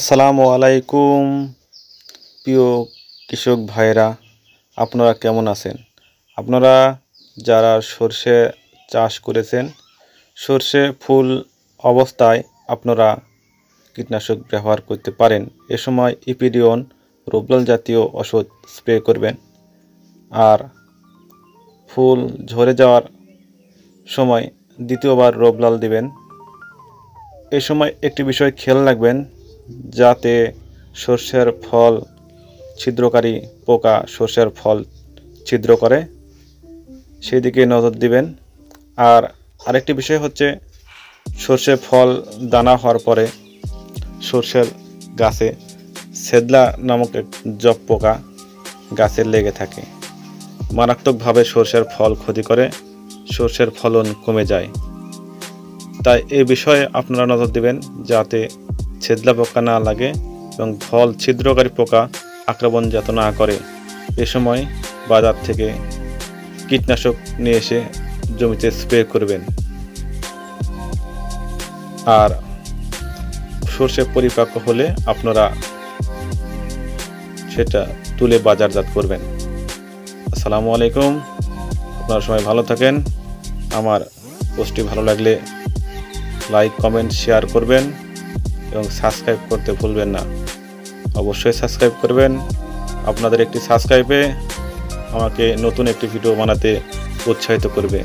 আসসালামু আলাইকুম প্রিয় কৃষক ভাইরা, আপনারা কেমন আছেন? আপনারা যারা সরষে চাষ করেছেন, সরষে ফুল অবস্থায় আপনারা কীটনাশক ব্যবহার করতে পারেন। এ সময় ইপিডিয়ন রোবলাল জাতীয় ওষুধ স্প্রে করবেন। আর ফুল ঝরে যাওয়ার সময় দ্বিতীয়বার রোবলাল দিবেন। এই সময় একটি বিষয় খেয়াল রাখবেন, যাতে সরষের ফল ছিদ্রকারী পোকা সরষের ফল ছিদ্র করে, সেই দিকে নজর দিবেন। আর আরেকটি বিষয় হচ্ছে, সরষে ফল দানা হওয়ার পরে সরষের গাছে ছেদলা নামক এক জব পোকা গাছে লেগে থাকে, মারাত্মকভাবে সরষের ফল ক্ষতি করে, সরষের ফলন কমে যায়। তাই এই বিষয়ে আপনারা নজর দিবেন, যাতে ছেদলা পোকা না লাগে এবং ফল ছিদ্রকারী পোকা আক্রমণ যাতে না করে। এ সময় বাজার থেকে কীটনাশক নিয়ে এসে জমিতে স্প্রে করবেন। আর সরষে পরিপক্ক হলে আপনারা সেটা তুলে বাজারজাত করবেন। আসসালামু আলাইকুম, আপনারা সবাই ভালো থাকেন। আমার পোস্টটি ভালো লাগলে লাইক, কমেন্ট, শেয়ার করবেন এবং সাবস্ক্রাইব করতে ভুলবেন না। অবশ্যই সাবস্ক্রাইব করবেন। আপনাদের একটি সাবস্ক্রাইবে আমাকে নতুন একটি ভিডিও বানাতে উৎসাহিত করবে।